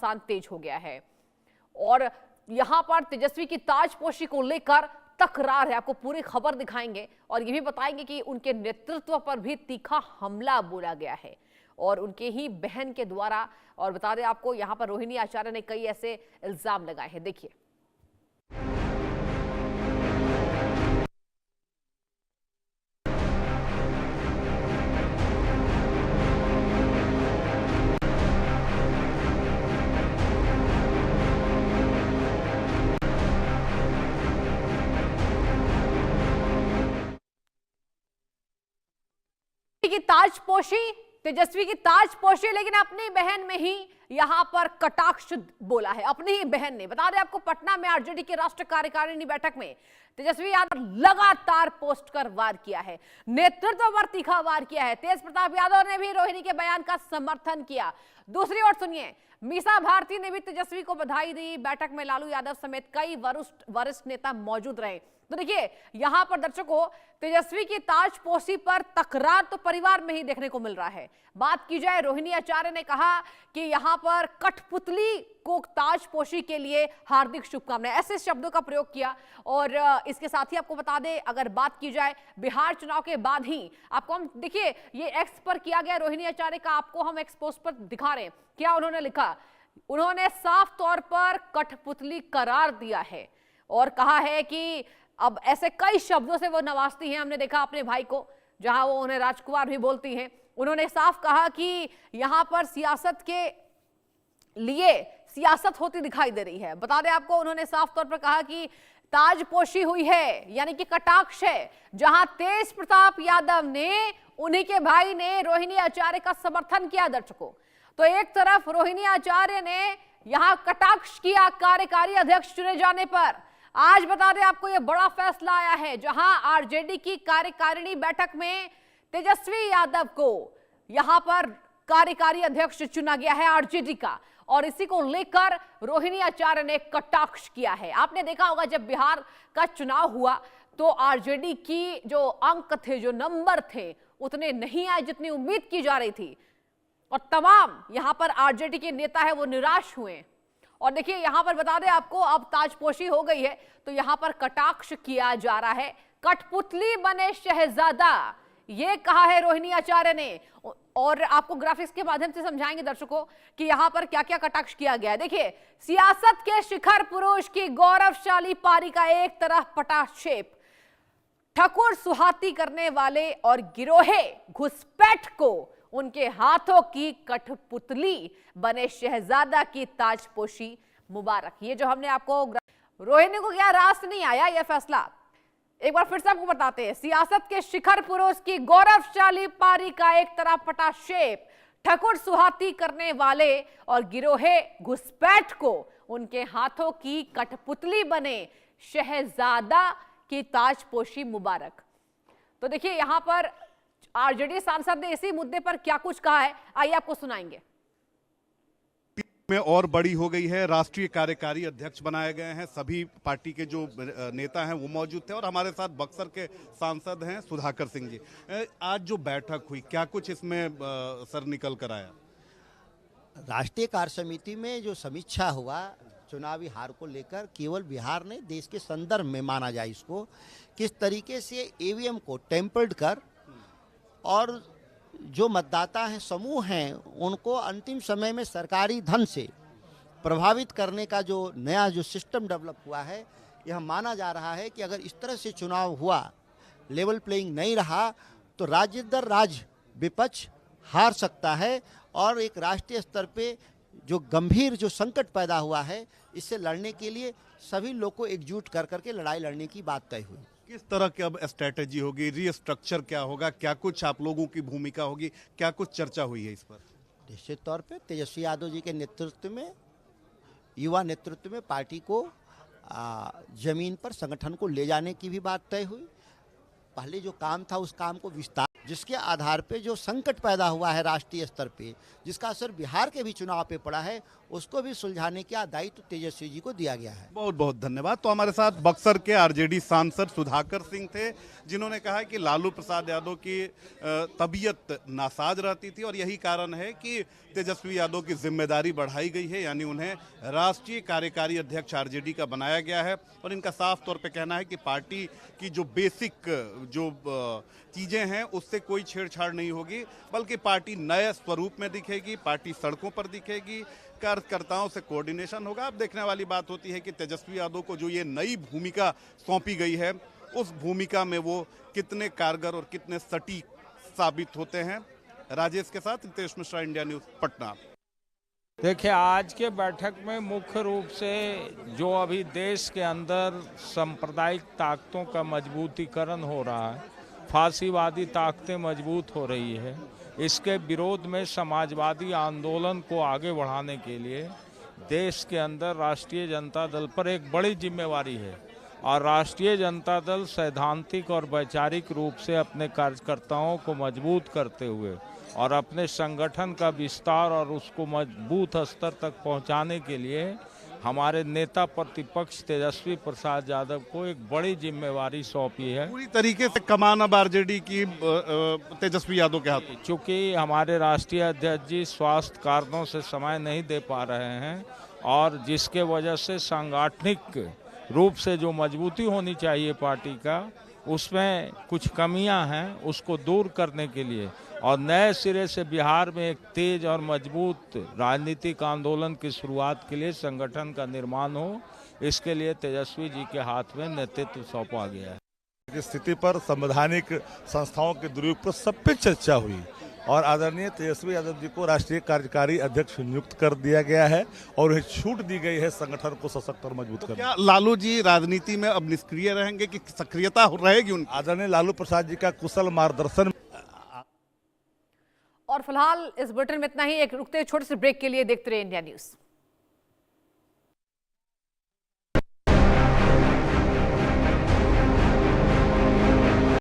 तेज हो गया है और यहां पर तेजस्वी की ताजपोशी को लेकर तकरार है। आपको पूरी खबर दिखाएंगे और ये भी बताएंगे कि उनके नेतृत्व पर भी तीखा हमला बोला गया है और उनके ही बहन के द्वारा। और बता दें आपको, यहां पर रोहिणी आचार्य ने कई ऐसे इल्जाम लगाए हैं। देखिए, की ताजपोशी, तेजस्वी की ताजपोशी, लेकिन अपनी बहन में ही यहां पर कटाक्ष बोला है। अपनी ही बहन ने, बता दें आपको, पटना में आरजेडी की राष्ट्रीय कार्यकारिणी बैठक में तेजस्वी यादव लगातार पोस्ट कर वार किया है, नेतृत्व पर तीखा वार किया है। तेज प्रताप यादव ने भी रोहिणी के बयान का समर्थन किया। दूसरी ओर सुनिए, मीसा भारती ने भी तेजस्वी को बधाई दी। बैठक में लालू यादव समेत कई वरिष्ठ नेता मौजूद रहे। तो देखिए, यहां पर दर्शकों, तेजस्वी की ताजपोशी पर तकरार तो परिवार में ही देखने को मिल रहा है। बात की जाए, रोहिणी आचार्य ने कहा कि यहां पर कठपुतली को ताजपोशी के लिए हार्दिक शुभकामनाएं, ऐसे शब्दों का प्रयोग किया। और इसके साथ ही आपको बता दें, अगर बात की जाए बिहार चुनाव के बाद ही, आपको हम देखिए, ये एक्स पर किया गया रोहिणी आचार्य का, आपको हम एक्स पोस्ट पर दिखा रहे हैं। क्या उन्होंने लिखा? उन्होंने साफ तौर पर कठपुतली करार दिया है और कहा है कि अब ऐसे कई शब्दों से वो नवाजती हैं। हमने देखा अपने भाई को, जहां वो उन्हें राजकुमार भी बोलती हैं। उन्होंने साफ कहा कि यहां पर सियासत के लिए सियासत होती दिखाई दे रही है। बता दें आपको, उन्होंने साफ तौर पर कहा कि ताजपोशी हुई है, यानी कि कटाक्ष है। जहां तेज प्रताप यादव ने, उन्हीं के भाई ने रोहिणी आचार्य का समर्थन किया। दर्शकों, तो एक तरफ रोहिणी आचार्य ने यहां कटाक्ष किया कार्यकारी अध्यक्ष चुने जाने पर। आज बता दें आपको, यह बड़ा फैसला आया है, जहां आरजेडी की कार्यकारिणी बैठक में तेजस्वी यादव को यहां पर कार्यकारी अध्यक्ष चुना गया है आरजेडी का, और इसी को लेकर रोहिणी आचार्य ने कटाक्ष किया है। आपने देखा होगा, जब बिहार का चुनाव हुआ तो आरजेडी की जो अंक थे, जो नंबर थे, उतने नहीं आए जितनी उम्मीद की जा रही थी, और तमाम यहां पर आरजेडी के नेता है वो निराश हुए। और देखिए, यहां पर बता दें आपको, अब ताजपोशी हो गई है तो यहां पर कटाक्ष किया जा रहा है। कठपुतली बने शहजादा, ये कहा है रोहिणी आचार्य ने। और आपको ग्राफिक्स के माध्यम से समझाएंगे दर्शकों कि यहां पर क्या क्या कटाक्ष किया गया है। देखिए, सियासत के शिखर पुरुष की गौरवशाली पारी का एक तरफ पटाक्षेप, ठकुर सुहाती करने वाले और गिरोहे घुसपैठ को उनके हाथों की कठपुतली बने शहजादा की ताजपोशी मुबारक। ये जो हमने आपको, रोहिणी को क्या रास नहीं आया यह फैसला, एक बार फिर से आपको बताते हैं। सियासत के शिखर पुरुष की गौरवशाली पारी का एक तरफ पटाक्षेप, ठकुर सुहाती करने वाले और गिरोहे घुसपैठ को उनके हाथों की कठपुतली बने शहजादा की ताजपोशी मुबारक। तो देखिए, यहां पर आरजेडी सांसद ने इसी मुद्दे पर क्या कुछ कहा है, आइए आपको सुनाएंगे। में और बड़ी हो गई है, राष्ट्रीय कार्यकारी अध्यक्ष बनाए गए हैं, सभी पार्टी के जो नेता हैं वो मौजूद थे, और हमारे साथ बक्सर के सांसद हैं सुधाकर सिंह जी। आज जो बैठक हुई, क्या कुछ इसमें सर निकल कर आया? राष्ट्रीय कार्य समिति में जो समीक्षा हुआ चुनावी हार को लेकर, केवल बिहार ने, देश के संदर्भ में माना जाए इसको, किस तरीके से ईवीएम को टेम्पर्ड कर और जो मतदाता हैं, समूह हैं, उनको अंतिम समय में सरकारी धन से प्रभावित करने का जो नया जो सिस्टम डेवलप हुआ है, यह माना जा रहा है कि अगर इस तरह से चुनाव हुआ, लेवल प्लेइंग नहीं रहा, तो राज्य दर राज्य विपक्ष हार सकता है और एक राष्ट्रीय स्तर पे जो गंभीर जो संकट पैदा हुआ है, इससे लड़ने के लिए सभी लोग को एकजुट कर करके लड़ाई लड़ने की बात तय हुई। किस तरह की अब स्ट्रेटेजी होगी, रीस्ट्रक्चर क्या होगा, क्या कुछ आप लोगों की भूमिका होगी, क्या कुछ चर्चा हुई है इस पर? निश्चित तौर पे तेजस्वी यादव जी के नेतृत्व में, युवा नेतृत्व में पार्टी को जमीन पर संगठन को ले जाने की भी बात तय हुई। पहले जो काम था उस काम को विस्तार जिसके आधार पे जो संकट पैदा हुआ है राष्ट्रीय स्तर पे, जिसका असर बिहार के भी चुनाव पे पड़ा है, उसको भी सुलझाने का दायित्व तेजस्वी जी को दिया गया है। बहुत बहुत धन्यवाद। तो हमारे साथ बक्सर के आरजेडी सांसद सुधाकर सिंह थे, जिन्होंने कहा कि लालू प्रसाद यादव की तबीयत नासाज रहती थी और यही कारण है कि तेजस्वी यादव की जिम्मेदारी बढ़ाई गई है, यानी उन्हें राष्ट्रीय कार्यकारी अध्यक्ष आरजेडी का बनाया गया है। और इनका साफ तौर पे कहना है कि पार्टी की जो बेसिक जो चीजें हैं उससे कोई छेड़छाड़ नहीं होगी, बल्कि पार्टी नए स्वरूप में दिखेगी, पार्टी सड़कों पर दिखेगी, कार्यकर्ताओं से कोऑर्डिनेशन होगा। अब देखने वाली बात होती है कि तेजस्वी यादव को जो ये नई भूमिका सौंपी गई है, उस भूमिका में वो कितने कारगर और कितने सटीक साबित होते हैं। राजेश के साथ रितेश मिश्रा, इंडिया न्यूज, पटना। देखिए, आज के बैठक में मुख्य रूप से जो अभी देश के अंदर सांप्रदायिक ताकतों का मजबूतीकरण हो रहा है, फांसीवादी ताकतें मजबूत हो रही है, इसके विरोध में समाजवादी आंदोलन को आगे बढ़ाने के लिए देश के अंदर राष्ट्रीय जनता दल पर एक बड़ी जिम्मेवारी है। और राष्ट्रीय जनता दल सैद्धांतिक और वैचारिक रूप से अपने कार्यकर्ताओं को मजबूत करते हुए और अपने संगठन का विस्तार और उसको मजबूत स्तर तक पहुंचाने के लिए हमारे नेता प्रतिपक्ष तेजस्वी प्रसाद यादव को एक बड़ी जिम्मेवारी सौंपी है। पूरी तरीके से कमान अब आरजेडी की तेजस्वी यादव के हाथ। चूँकि हमारे राष्ट्रीय अध्यक्ष जी स्वास्थ्य कारणों से समय नहीं दे पा रहे हैं और जिसके वजह से सांगठनिक रूप से जो मजबूती होनी चाहिए पार्टी का, उसमें कुछ कमियां हैं, उसको दूर करने के लिए और नए सिरे से बिहार में एक तेज और मजबूत राजनीतिक आंदोलन की शुरुआत के लिए संगठन का निर्माण हो, इसके लिए तेजस्वी जी के हाथ में नेतृत्व सौंपा गया है। की स्थिति पर संवैधानिक संस्थाओं के दुरुपयोग पर सब पे चर्चा हुई और आदरणीय तेजस्वी यादव जी को राष्ट्रीय कार्यकारी अध्यक्ष नियुक्त कर दिया गया है और उन्हें छूट दी गई है संगठन को सशक्त और मजबूत करने। क्या लालू जी राजनीति में अब निष्क्रिय रहेंगे कि सक्रियता रहेगी उनकी? आदरणीय लालू प्रसाद जी का कुशल मार्गदर्शन। और फिलहाल इस बुलेटिन में इतना ही। एक रुकते छोटे से ब्रेक के लिए देखते रहिए इंडिया न्यूज।